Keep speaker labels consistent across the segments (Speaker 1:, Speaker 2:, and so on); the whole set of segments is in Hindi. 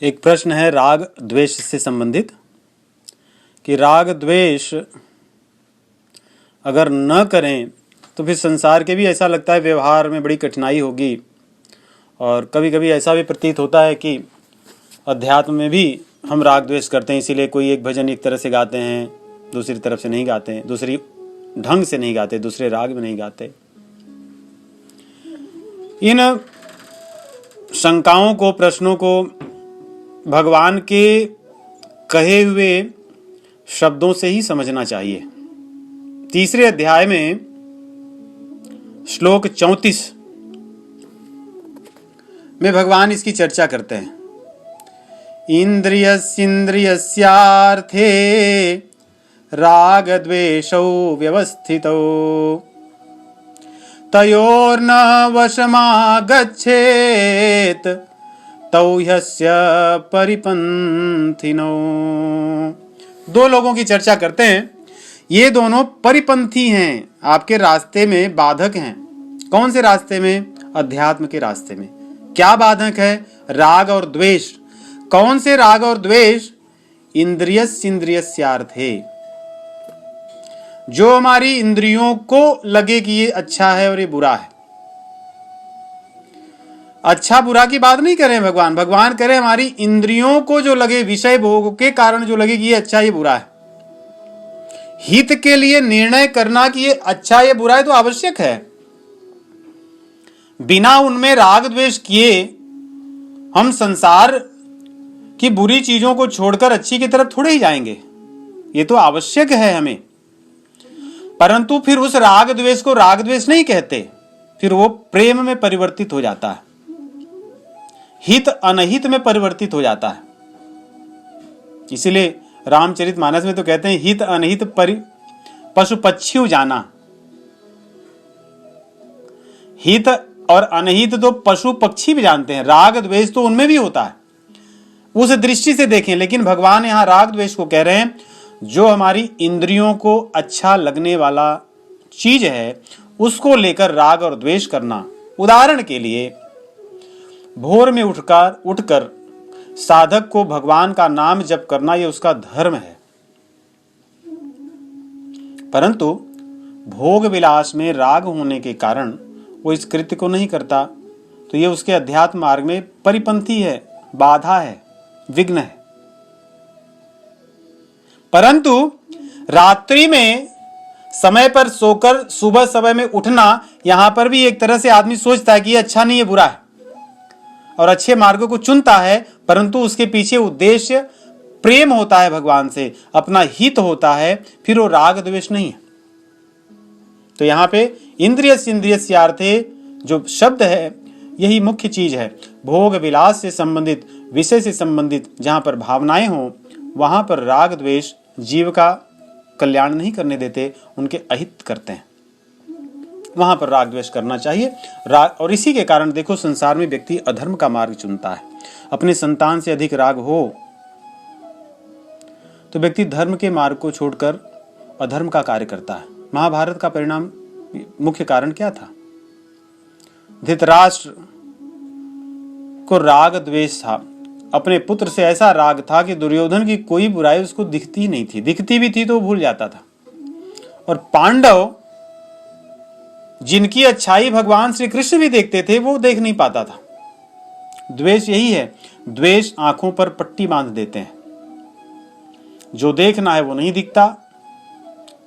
Speaker 1: एक प्रश्न है राग द्वेष से संबंधित कि राग द्वेष अगर न करें तो फिर संसार के भी ऐसा लगता है व्यवहार में बड़ी कठिनाई होगी। और कभी कभी ऐसा भी प्रतीत होता है कि अध्यात्म में भी हम राग द्वेष करते हैं, इसीलिए कोई एक भजन एक तरह से गाते हैं, दूसरी तरफ से नहीं गाते हैं, दूसरी ढंग से नहीं गाते, दूसरे राग में नहीं गाते। इन शंकाओं को, प्रश्नों को भगवान के कहे हुए शब्दों से ही समझना चाहिए। तीसरे अध्याय में श्लोक 34 में भगवान इसकी चर्चा करते हैं। इंद्रियस्यार्थे राग द्वेषौ व्यवस्थितौ तयोर्न वशमागच्छेत् तौ ह्यस्य परिपंथिनो। दो लोगों की चर्चा करते हैं। ये दोनों परिपंथी हैं, आपके रास्ते में बाधक हैं। कौन से रास्ते में? अध्यात्म के रास्ते में। क्या बाधक है? राग और द्वेष। कौन से राग और द्वेष? इंद्रियस्यार्थे, जो हमारी इंद्रियों को लगे कि ये अच्छा है और ये बुरा है। अच्छा बुरा की बात नहीं करें भगवान करें हमारी इंद्रियों को जो लगे, विषय भोग के कारण जो लगे कि ये अच्छा ये बुरा है। हित के लिए निर्णय करना कि ये अच्छा ये बुरा है तो आवश्यक है। बिना उनमें राग द्वेष किए हम संसार की बुरी चीजों को छोड़कर अच्छी की तरफ थोड़े ही जाएंगे। ये तो आवश्यक है हमें। परंतु फिर उस राग द्वेष को राग द्वेष नहीं कहते, फिर वो प्रेम में परिवर्तित हो जाता है, हित अनहित में परिवर्तित हो जाता है। इसीलिए रामचरितमानस में तो कहते हैं हित अनहित पशु पक्षी जाना। हित और अनहित तो पशु पक्षी भी जानते हैं, राग द्वेष तो उनमें भी होता है। उस दृष्टि से देखें। लेकिन भगवान यहां राग द्वेष को कह रहे हैं जो हमारी इंद्रियों को अच्छा लगने वाला चीज है उसको लेकर राग और द्वेष करना। उदाहरण के लिए भोर में उठकर साधक को भगवान का नाम जप करना, यह उसका धर्म है। परंतु भोग विलास में राग होने के कारण वो इस कृत्य को नहीं करता, तो यह उसके अध्यात्म मार्ग में परिपंथी है, बाधा है, विघ्न है। परंतु रात्रि में समय पर सोकर सुबह समय में उठना, यहां पर भी एक तरह से आदमी सोचता है कि यह अच्छा नहीं है, बुरा है, और अच्छे मार्गों को चुनता है। परंतु उसके पीछे उद्देश्य प्रेम होता है, भगवान से अपना हित होता है, फिर वो राग द्वेष नहीं है। तो यहां पे इंद्रियस्यार्थे जो शब्द है यही मुख्य चीज है। भोग विलास से संबंधित, विषय से संबंधित जहां पर भावनाएं हो वहां पर राग द्वेष जीव का कल्याण नहीं करने देते, उनके अहित करते हैं। वहां पर राग द्वेष करना चाहिए। और इसी के कारण देखो संसार में व्यक्ति अधर्म का मार्ग चुनता है। अपने संतान से अधिक राग हो तो व्यक्ति धर्म के मार्ग को छोड़कर अधर्म का कार्य करता है। महाभारत का परिणाम, मुख्य कारण क्या था? धृतराष्ट्र को राग द्वेष था। अपने पुत्र से ऐसा राग था कि दुर्योधन की कोई बुराई उसको दिखती नहीं थी, दिखती भी थी तो भूल जाता था। और पांडव जिनकी अच्छाई भगवान श्री कृष्ण भी देखते थे वो देख नहीं पाता था। द्वेष यही है। द्वेष आंखों पर पट्टी बांध देते हैं। जो देखना है वो नहीं दिखता,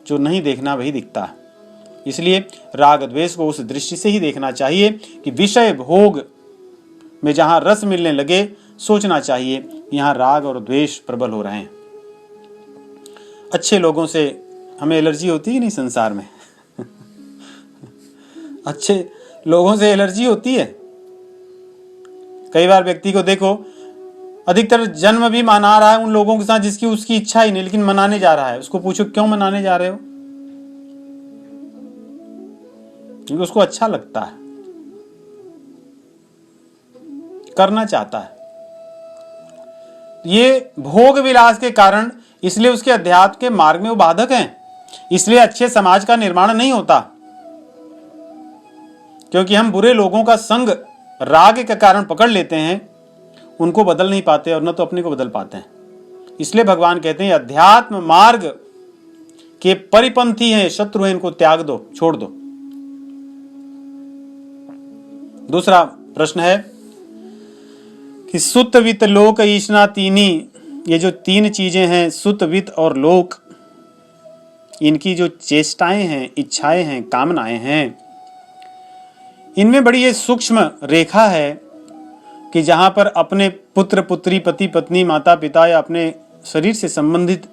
Speaker 1: जो नहीं देखना वही दिखता है। इसलिए राग द्वेष को उस दृष्टि से ही देखना चाहिए कि विषय भोग में जहां रस मिलने लगे सोचना चाहिए यहां राग और द्वेष प्रबल हो रहे हैं। अच्छे लोगों से हमें एलर्जी होती है नहीं संसार में? अच्छे लोगों से एलर्जी होती है। कई बार व्यक्ति को देखो, अधिकतर जन्म भी मना रहा है उन लोगों के साथ जिसकी उसकी इच्छा ही नहीं, लेकिन मनाने जा रहा है। उसको पूछो क्यों मनाने जा रहे हो? क्योंकि उसको अच्छा लगता है, करना चाहता है। ये भोग विलास के कारण, इसलिए उसके अध्यात्म के मार्ग में वो बाधक हैं। इसलिए अच्छे समाज का निर्माण नहीं होता, क्योंकि हम बुरे लोगों का संग राग के कारण पकड़ लेते हैं। उनको बदल नहीं पाते और न तो अपने को बदल पाते हैं। इसलिए भगवान कहते हैं अध्यात्म मार्ग के परिपंथी हैं, शत्रु हैं, इनको त्याग दो, छोड़ दो। दूसरा प्रश्न है कि सुत वित्त लोक ईशना तीनी, ये जो तीन चीजें हैं सुत वित्त और लोक, इनकी जो चेष्टाएं हैं, इच्छाएं हैं, कामनाएं हैं, इनमें बड़ी ये सूक्ष्म रेखा है कि जहां पर अपने पुत्र पुत्री, पति पत्नी, माता पिता या अपने शरीर से संबंधित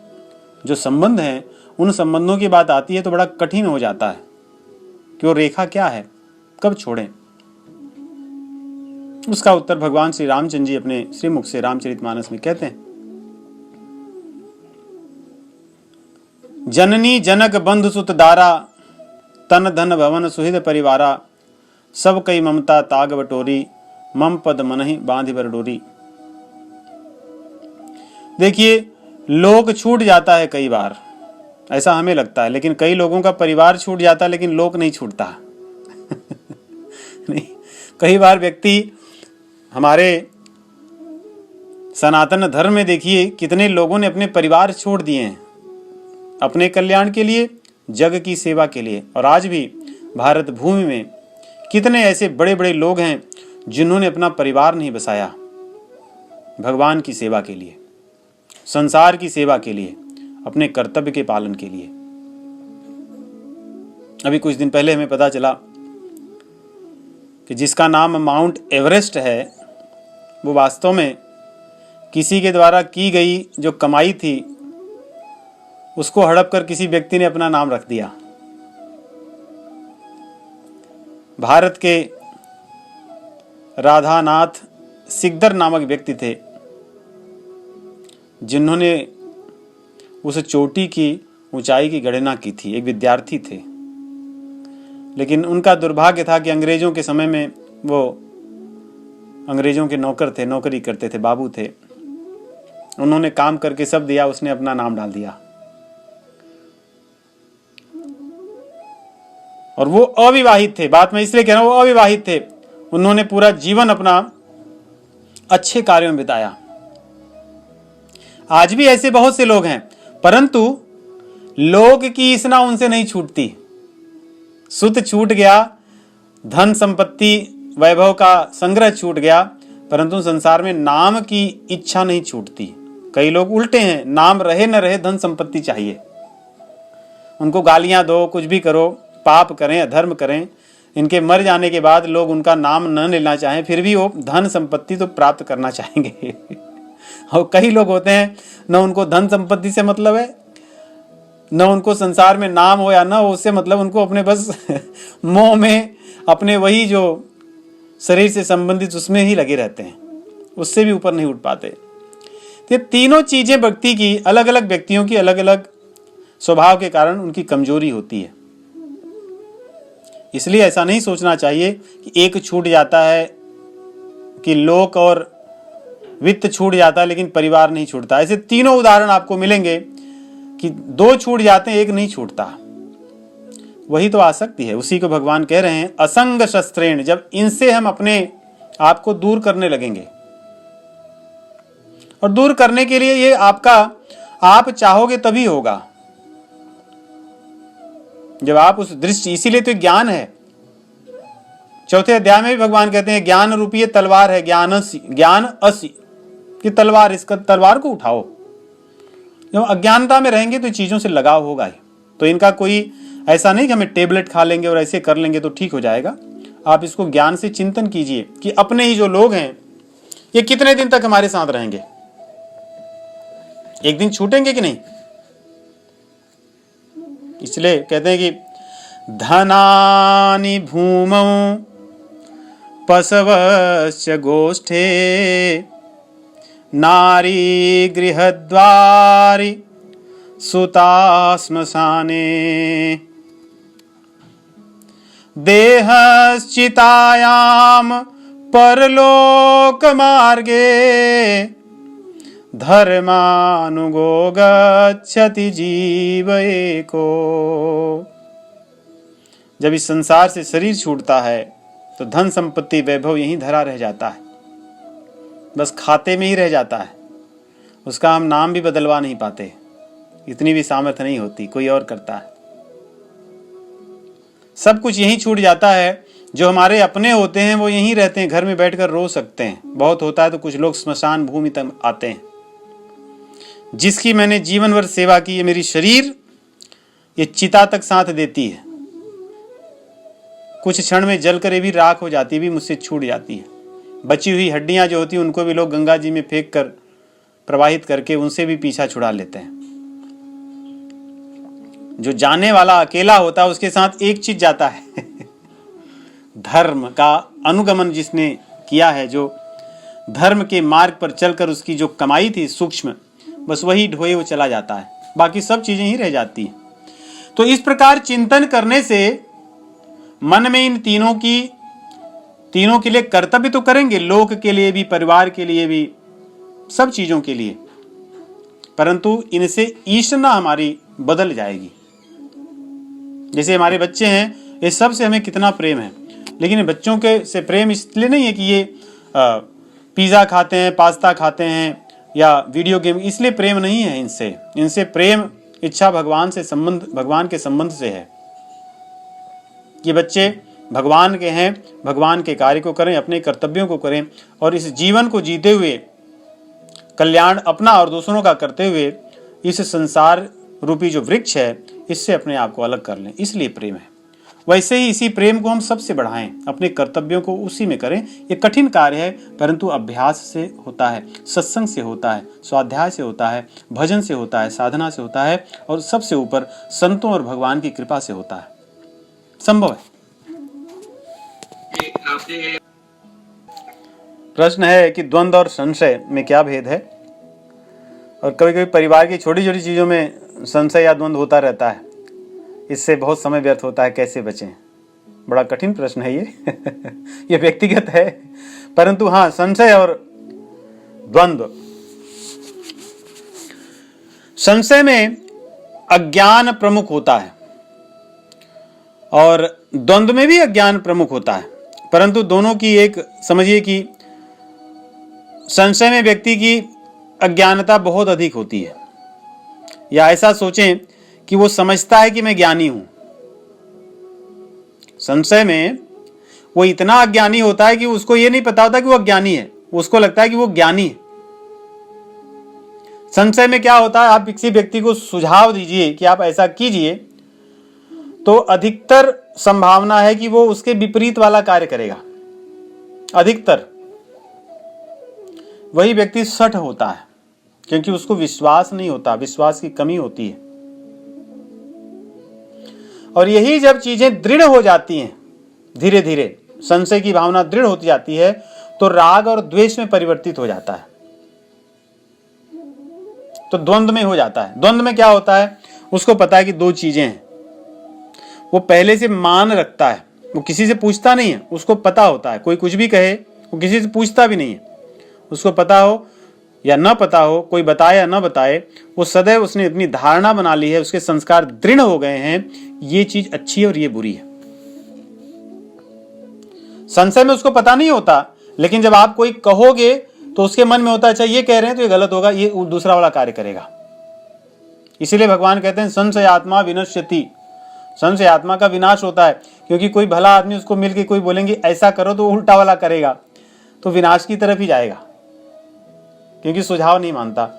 Speaker 1: जो संबंध हैं, उन संबंधों की बात आती है तो बड़ा कठिन हो जाता है कि वो रेखा क्या है, कब छोड़ें। उसका उत्तर भगवान श्री रामचंद्र जी अपने श्रीमुख से रामचरितमानस में कहते हैं, जननी जनक बंधु सुत दारा, तन धन भवन सुहृद परिवारा, सब कई ममता ताग बटोरी, मम पद मनहि बांधि बर डोरी। देखिए, लोक छूट जाता है कई बार, ऐसा हमें लगता है, लेकिन कई लोगों का परिवार छूट जाता है लेकिन लोक नहीं छूटता। नहीं, कई बार व्यक्ति, हमारे सनातन धर्म में देखिए कितने लोगों ने अपने परिवार छोड़ दिए हैं अपने कल्याण के लिए, जग की सेवा के लिए। और आज भी भारत भूमि में कितने ऐसे बड़े बड़े लोग हैं जिन्होंने अपना परिवार नहीं बसाया भगवान की सेवा के लिए, संसार की सेवा के लिए, अपने कर्तव्य के पालन के लिए। अभी कुछ दिन पहले हमें पता चला कि जिसका नाम माउंट एवरेस्ट है, वो वास्तव में किसी के द्वारा की गई जो कमाई थी उसको हड़प कर किसी व्यक्ति ने अपना नाम रख दिया। भारत के राधानाथ सिकदर नामक व्यक्ति थे जिन्होंने उस चोटी की ऊंचाई की गणना की थी, एक विद्यार्थी थे। लेकिन उनका दुर्भाग्य था कि अंग्रेजों के समय में वो अंग्रेजों के नौकर थे, नौकरी करते थे, बाबू थे। उन्होंने काम करके सब दिया, उसने अपना नाम डाल दिया। और वो अविवाहित थे, बात मैं इसलिए कह रहा हूं, वो अविवाहित थे। उन्होंने पूरा जीवन अपना अच्छे कार्यों में बिताया। आज भी ऐसे बहुत से लोग हैं, परंतु लोक की इसना उनसे नहीं छूटती। सुत छूट गया, धन संपत्ति वैभव का संग्रह छूट गया, परंतु संसार में नाम की इच्छा नहीं छूटती। कई लोग उल्टे हैं, नाम रहे न रहे धन संपत्ति चाहिए। उनको गालियां दो, कुछ भी करो, पाप करें, अधर्म करें, इनके मर जाने के बाद लोग उनका नाम न लेना चाहें, फिर भी वो धन संपत्ति तो प्राप्त करना चाहेंगे। और कई लोग होते हैं, न उनको धन संपत्ति से मतलब है, न उनको संसार में नाम हो या ना हो उससे मतलब, उनको अपने बस मोह में, अपने वही जो शरीर से संबंधित उसमें ही लगे रहते हैं, उससे भी ऊपर नहीं उठ पाते। ये तीनों चीजें व्यक्ति की, अलग अलग व्यक्तियों की अलग अलग स्वभाव के कारण उनकी कमजोरी होती है। इसलिए ऐसा नहीं सोचना चाहिए कि एक छूट जाता है, कि लोक और वित्त छूट जाता है लेकिन परिवार नहीं छूटता। ऐसे तीनों उदाहरण आपको मिलेंगे कि दो छूट जाते हैं, एक नहीं छूटता। वही तो आसक्ति है, उसी को भगवान कह रहे हैं असंग शस्त्रेण। जब इनसे हम अपने आप को दूर करने लगेंगे, और दूर करने के लिए ये आपका, आप चाहोगे तभी होगा, जब आप उस दृष्टि, इसीलिए तो ज्ञान है। चौथे अध्याय में भी भगवान कहते हैं ज्ञान रूपी तलवार है, ज्ञान असी कि तलवार, इसका तलवार को उठाओ। जब अज्ञानता में रहेंगे तो चीजों से लगाव होगा ही। तो इनका कोई ऐसा नहीं कि हमें टेबलेट खा लेंगे और ऐसे कर लेंगे तो ठीक हो जाएगा। आप इसको ज्ञान से चिंतन कीजिए कि अपने ही जो लोग हैं ये कितने दिन तक हमारे साथ रहेंगे, एक दिन छूटेंगे कि नहीं। इसलिए कहते हैं कि धनानि भूमौ पशवश्च गोष्ठे, नारी गृहद्वारि सुता श्मशाने, देहश्चितायां परलोक मार्गे, धर्मानुगो गच्छति जीव एको। जब इस संसार से शरीर छूटता है तो धन संपत्ति वैभव यहीं धरा रह जाता है, बस खाते में ही रह जाता है, उसका हम नाम भी बदलवा नहीं पाते, इतनी भी सामर्थ्य नहीं होती, कोई और करता है। सब कुछ यहीं छूट जाता है। जो हमारे अपने होते हैं वो यहीं रहते हैं, घर में बैठकर रो सकते हैं, बहुत होता है तो कुछ लोग स्मशान भूमि तक आते हैं। जिसकी मैंने जीवन भर सेवा की, ये मेरी शरीर ये चिता तक साथ देती है, कुछ क्षण में जल कर ये भी राख हो जाती है, भी मुझसे छूट जाती है। बची हुई हड्डियां जो होती हैं उनको भी लोग गंगा जी में फेंक कर प्रवाहित करके उनसे भी पीछा छुड़ा लेते हैं। जो जाने वाला अकेला होता है उसके साथ एक चीज जाता है धर्म का अनुगमन जिसने किया है, जो धर्म के मार्ग पर चलकर उसकी जो कमाई थी सूक्ष्म, बस वही ढोए वो चला जाता है, बाकी सब चीजें ही रह जाती हैं। तो इस प्रकार चिंतन करने से मन में इन तीनों के लिए कर्तव्य तो करेंगे, लोक के लिए भी, परिवार के लिए भी, सब चीजों के लिए, परंतु इनसे ईर्ष्या हमारी बदल जाएगी। जैसे हमारे बच्चे हैं, ये सब से हमें कितना प्रेम है, लेकिन बच्चों के से प्रेम इसलिए नहीं है कि ये पिज़्ज़ा खाते हैं, पास्ता खाते हैं या वीडियो गेम, इसलिए प्रेम नहीं है इनसे प्रेम इच्छा भगवान के संबंध से है। ये बच्चे भगवान के हैं, भगवान के कार्य को करें, अपने कर्तव्यों को करें और इस जीवन को जीते हुए कल्याण अपना और दूसरों का करते हुए इस संसार रूपी जो वृक्ष है इससे अपने आप को अलग कर लें, इसलिए प्रेम है। वैसे ही इसी प्रेम को हम सबसे बढ़ाएं, अपने कर्तव्यों को उसी में करें। ये कठिन कार्य है, परंतु अभ्यास से होता है, सत्संग से होता है, स्वाध्याय से होता है, भजन से होता है, साधना से होता है और सबसे ऊपर संतों और भगवान की कृपा से होता है, संभव है। प्रश्न है कि द्वंद्व और संशय में क्या भेद है, और कभी कभी परिवार की छोटी छोटी चीजों में संशय या द्वंद्व होता रहता है, इससे बहुत समय व्यर्थ होता है, कैसे बचें? बड़ा कठिन प्रश्न है ये ये व्यक्तिगत है, परंतु हाँ, संशय और द्वंद्व, संशय में अज्ञान प्रमुख होता है और द्वंद्व में भी अज्ञान प्रमुख होता है, परंतु दोनों की एक समझिए कि संशय में व्यक्ति की अज्ञानता बहुत अधिक होती है, या ऐसा सोचें कि वो समझता है कि मैं ज्ञानी हूं। संशय में वो इतना अज्ञानी होता है कि उसको ये नहीं पता होता कि वो अज्ञानी है, उसको लगता है कि वो ज्ञानी है। संशय में क्या होता है, आप किसी व्यक्ति को सुझाव दीजिए कि आप ऐसा कीजिए, तो अधिकतर संभावना है कि वो उसके विपरीत वाला कार्य करेगा। अधिकतर वही व्यक्ति सठ होता है, क्योंकि उसको विश्वास नहीं होता, विश्वास की कमी होती है। और यही जब चीजें दृढ़ हो जाती हैं, धीरे धीरे संशय की भावना दृढ़ होती जाती है, तो राग और द्वेष में परिवर्तित हो जाता है, तो द्वंद्व में हो जाता है। द्वंद्व में क्या होता है, उसको पता है कि दो चीजें हैं, वो पहले से मान रखता है, वो किसी से पूछता नहीं है, उसको पता होता है, कोई कुछ भी कहे वो किसी से पूछता भी नहीं है, उसको पता हो या न पता हो, कोई बताए या न बताए, वो सदैव उसने अपनी धारणा बना ली है, उसके संस्कार दृढ़ हो गए हैं, ये चीज अच्छी है और ये बुरी है। संशय में उसको पता नहीं होता, लेकिन जब आप कोई कहोगे तो उसके मन में होता है, अच्छा ये कह रहे हैं तो ये गलत होगा, ये दूसरा वाला कार्य करेगा। इसीलिए भगवान कहते हैं संशय आत्मा विनश्यति, संशय आत्मा का विनाश होता है, क्योंकि कोई भला आदमी उसको मिलके कोई बोलेंगे ऐसा करो तो उल्टा वाला करेगा, तो विनाश की तरफ ही जाएगा, क्योंकि सुझाव नहीं मानता।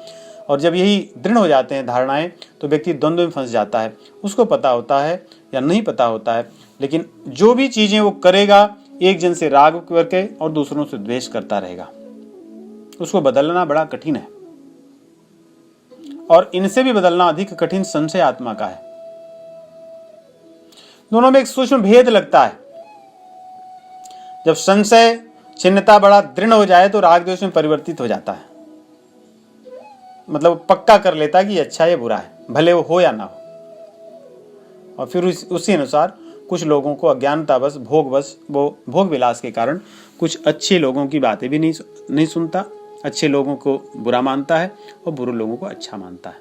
Speaker 1: और जब यही दृढ़ हो जाते हैं धारणाएं, तो व्यक्ति द्वंद्व में फंस जाता है, उसको पता होता है या नहीं पता होता है, लेकिन जो भी चीजें वो करेगा एक जन से राग करके और दूसरों से द्वेष करता रहेगा, उसको बदलना बड़ा कठिन है। और इनसे भी बदलना अधिक कठिन संशय आत्मा का है। दोनों में एक सूक्ष्म भेद लगता है। जब संशय छिन्नता बड़ा दृढ़ हो जाए तो राग द्वेष में परिवर्तित हो जाता है, मतलब पक्का कर लेता है कि अच्छा है बुरा है, भले वो हो या ना हो। और फिर उसी अनुसार कुछ लोगों को अज्ञानता बस वो भोग विलास के कारण कुछ अच्छे लोगों की बातें भी नहीं सुनता, अच्छे लोगों को बुरा मानता है और बुरे लोगों को अच्छा मानता है।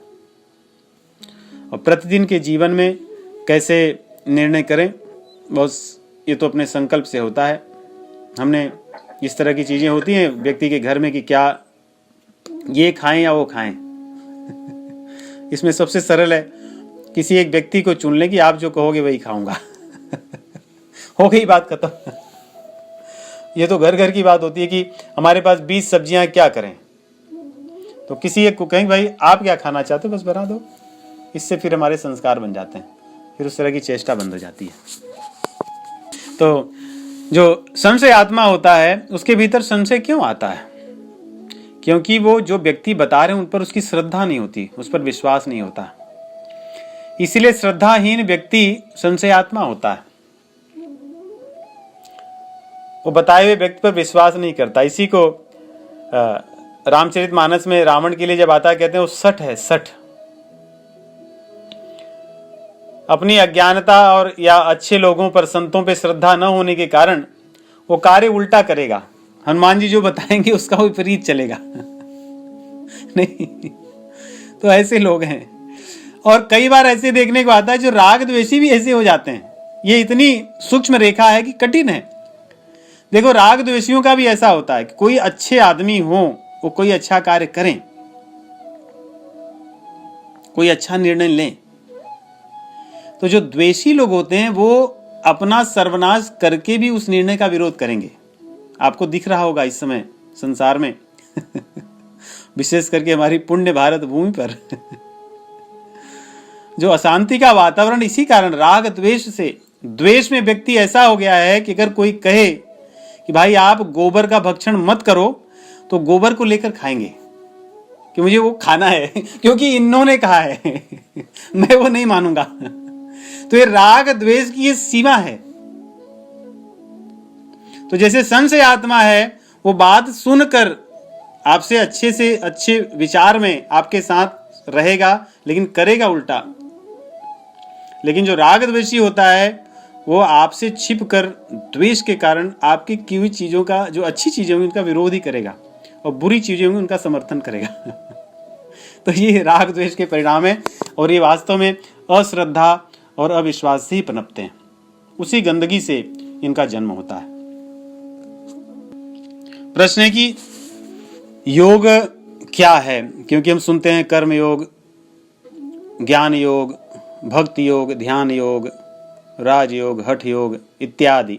Speaker 1: और प्रतिदिन के जीवन में कैसे निर्णय करें, बस ये तो अपने संकल्प से होता है। हमने इस तरह की चीजें होती हैं व्यक्ति के घर में कि क्या ये खाएं या वो खाएं। इसमें सबसे सरल है किसी एक व्यक्ति को चुन लें कि आप जो कहोगे वही खाऊंगा। हो गई बात खत्म। ये तो घर घर की बात होती है कि हमारे पास 20 सब्जियां, क्या करें? तो किसी एक को कहें भाई आप क्या खाना चाहते हो, बस बना दो। इससे फिर हमारे संस्कार बन जाते हैं, फिर उस तरह की चेष्टा बंद हो जाती है। तो जो संशय आत्मा होता है उसके भीतर संशय क्यों आता है? क्योंकि वो जो व्यक्ति बता रहे हैं उन पर उसकी श्रद्धा नहीं होती, उस पर विश्वास नहीं होता। इसीलिए श्रद्धाहीन व्यक्ति संशयात्मा होता है। वो बताए हुए व्यक्ति पर विश्वास नहीं करता। इसी को रामचरितमानस में रावण के लिए जब आता है कहते हैं वो सठ है, सठ। अपनी अज्ञानता और या अच्छे लोगों पर, संतों पे श्रद्धा न होने के कारण वो कार्य उल्टा करेगा। हनुमान जी जो बताएंगे उसका विपरीत चलेगा। नहीं, तो ऐसे लोग हैं। और कई बार ऐसे देखने को आता है जो राग द्वेषी भी ऐसे हो जाते हैं। ये इतनी सूक्ष्म रेखा है कि कठिन है। देखो, राग द्वेषियों का भी ऐसा होता है कि कोई अच्छे आदमी हो, वो कोई अच्छा कार्य करें, कोई अच्छा निर्णय लें, तो जो द्वेषी लोग होते हैं वो अपना सर्वनाश करके भी उस निर्णय का विरोध करेंगे। आपको दिख रहा होगा इस समय संसार में विशेष करके हमारी पुण्य भारत भूमि पर जो अशांति का वातावरण इसी कारण राग द्वेष से। द्वेष में व्यक्ति ऐसा हो गया है कि अगर कोई कहे कि भाई आप गोबर का भक्षण मत करो, तो गोबर को लेकर खाएंगे कि मुझे वो खाना है क्योंकि इन्होंने कहा है। मैं वो नहीं मानूंगा। तो ये राग द्वेष की ये सीमा है। तो जैसे संशय आत्मा है, वो बात सुनकर आपसे अच्छे से अच्छे विचार में आपके साथ रहेगा, लेकिन करेगा उल्टा। लेकिन जो राग द्वेषी होता है वो आपसे छिप कर द्वेष के कारण आपकी की हुई चीजों का, जो अच्छी चीजें होंगी उनका विरोध ही करेगा और बुरी चीजें होंगी उनका समर्थन करेगा। तो ये राग द्वेष के परिणाम है और ये वास्तव में अश्रद्धा और अविश्वास से ही पनपते हैं। उसी गंदगी से इनका जन्म होता है। प्रश्न है कि योग क्या है? क्योंकि हम सुनते हैं कर्म योग, ज्ञान योग, भक्ति योग, ध्यान योग, राजयोग, हठ योग इत्यादि।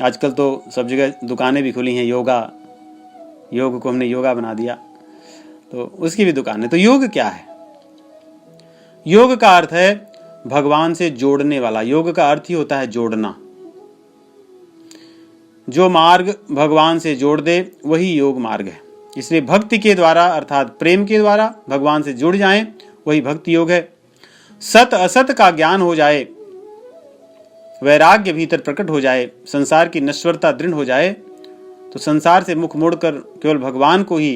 Speaker 1: आजकल तो सब जगह दुकानें भी खुली हैं योगा, योग को हमने योगा बना दिया, तो उसकी भी दुकान है। तो योग क्या है? योग का अर्थ है भगवान से जोड़ने वाला। योग का अर्थ ही होता है जोड़ना। जो मार्ग भगवान से जोड़ दे वही योग मार्ग है। इसलिए भक्ति के द्वारा अर्थात प्रेम के द्वारा भगवान से जुड़ जाएं, वही भक्ति योग है। सत असत का ज्ञान हो जाए, वैराग्य भीतर प्रकट हो जाए, संसार की नश्वरता दृढ़ हो जाए, तो संसार से मुख मोड़कर केवल भगवान को ही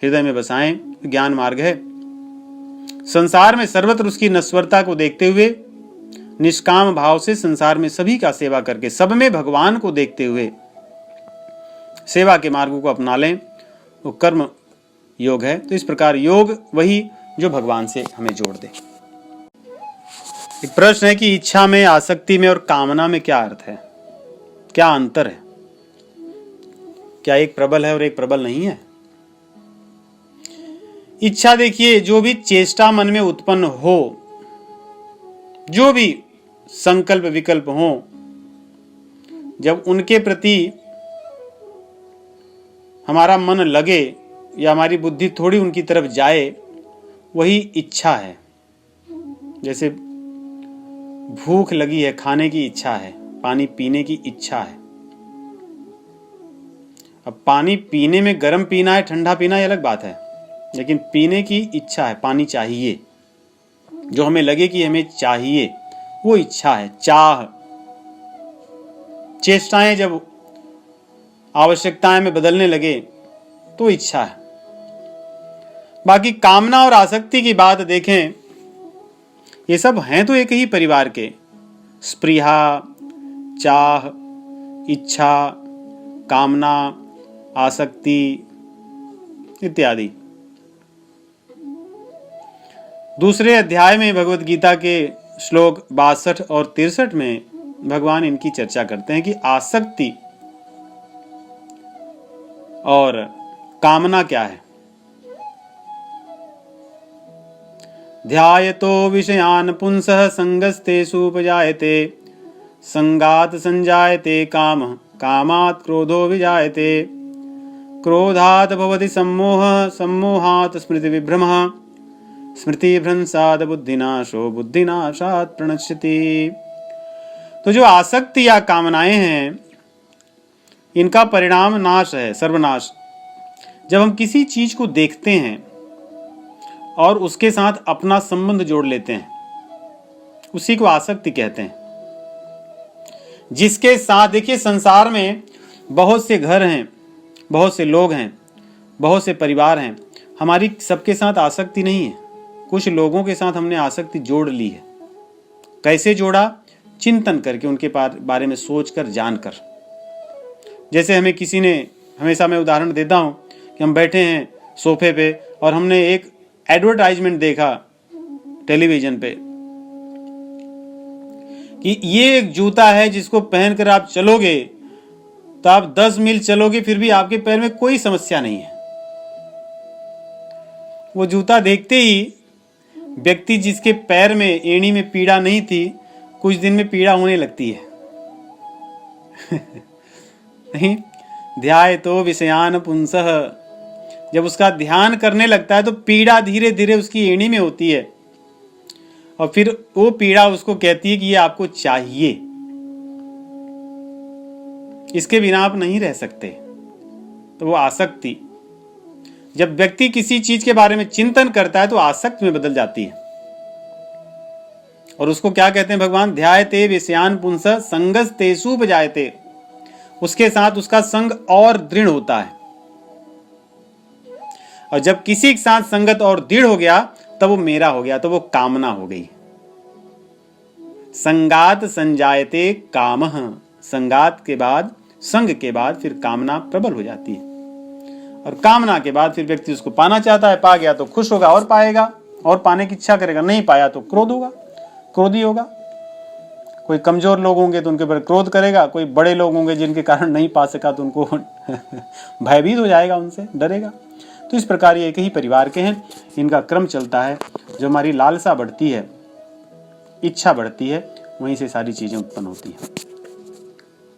Speaker 1: हृदय में बसाएं, ज्ञान मार्ग है। संसार में सर्वत्र उसकी नश्वरता को देखते हुए निष्काम भाव से संसार में सभी का सेवा करके, सब में भगवान को देखते हुए सेवा के मार्गों को अपना लें, वो कर्म योग है। तो इस प्रकार योग वही जो भगवान से हमें जोड़ दे। एक प्रश्न है कि इच्छा में, आसक्ति में और कामना में क्या अर्थ है, क्या अंतर है? क्या एक प्रबल है और एक प्रबल नहीं है? इच्छा देखिए, जो भी चेष्टा मन में उत्पन्न हो, जो भी संकल्प विकल्प हो, जब उनके प्रति हमारा मन लगे या हमारी बुद्धि थोड़ी उनकी तरफ जाए, वही इच्छा है। जैसे भूख लगी है, खाने की इच्छा है, पानी पीने की इच्छा है। अब पानी पीने में गर्म पीना है, ठंडा पीना है अलग बात है, लेकिन पीने की इच्छा है, पानी चाहिए, जो हमें लगे कि हमें चाहिए, वो इच्छा है, चाह। चेष्टाएं जब आवश्यकताएं में बदलने लगे तो इच्छा है। बाकी कामना और आसक्ति की बात देखें, ये सब हैं तो एक ही परिवार के। स्पृहा, चाह, इच्छा, कामना, आसक्ति इत्यादि। दूसरे अध्याय में भगवत गीता के श्लोक 62 और 63 में भगवान इनकी चर्चा करते हैं कि आसक्ति और कामना क्या है। ध्यायतो विषयान पुंसः संगस्तेषु उपजायते, संगात संजायते काम, कामात् क्रोधो विजायते, क्रोधात् भवति सम्मोहः, सम्मोहात् स्मृति विभ्रमः, स्मृति भ्रंशात् बुद्धिनाशो, बुद्धिनाशात् प्रणश्यति। तो जो आसक्ति या कामनाएं हैं, इनका परिणाम नाश है, सर्वनाश। जब हम किसी चीज को देखते हैं और उसके साथ अपना संबंध जोड़ लेते हैं, उसी को आसक्ति कहते हैं। जिसके साथ, देखिए संसार में बहुत से घर हैं, बहुत से लोग हैं, बहुत से परिवार हैं, हमारी सबके साथ आसक्ति नहीं है। कुछ लोगों के साथ हमने आसक्ति जोड़ ली है। कैसे जोड़ा? चिंतन करके, उनके बारे में सोचकर, जानकर। जैसे हमें किसी ने, हमेशा मैं उदाहरण देता हूं कि हम बैठे हैं सोफे पे और हमने एक एडवर्टाइजमेंट देखा टेलीविजन पे कि ये एक जूता है जिसको पहनकर आप चलोगे तो आप 10 मील चलोगे फिर भी आपके पैर में कोई समस्या नहीं है। वो जूता देखते ही व्यक्ति जिसके पैर में, एड़ी में पीड़ा नहीं थी, कुछ दिन में पीड़ा होने लगती है। नहीं, ध्यायतो विषयान पुंसः, जब उसका ध्यान करने लगता है तो पीड़ा धीरे धीरे उसकी एड़ी में होती है और फिर वो पीड़ा उसको कहती है कि ये आपको चाहिए, इसके बिना आप नहीं रह सकते। तो वो आसक्ति, जब व्यक्ति किसी चीज के बारे में चिंतन करता है तो आसक्ति में बदल जाती है। और उसको क्या कहते हैं भगवान? ध्यायते विषयान पुंसः संगस्तेषु उपजायते, उसके साथ उसका संग और दृढ़ होता है। और जब किसी के साथ संगत और दृढ़ हो गया तब वो मेरा हो गया, तो वो कामना हो गई। संगात संजायते कामः, संगात के बाद, संग के बाद फिर कामना प्रबल हो जाती है। और कामना के बाद फिर व्यक्ति उसको पाना चाहता है, पा गया तो खुश होगा और पाएगा और पाने की इच्छा करेगा, नहीं पाया तो क्रोध होगा, क्रोधी होगा। कोई कमजोर लोग होंगे तो उनके ऊपर क्रोध करेगा, कोई बड़े लोग होंगे जिनके कारण नहीं पा सका तो उनको भयभीत हो जाएगा, उनसे डरेगा। तो इस प्रकार ये एक ही परिवार के हैं, इनका क्रम चलता है। जो हमारी लालसा बढ़ती है, इच्छा बढ़ती है, वहीं से सारी चीजें उत्पन्न होती हैं।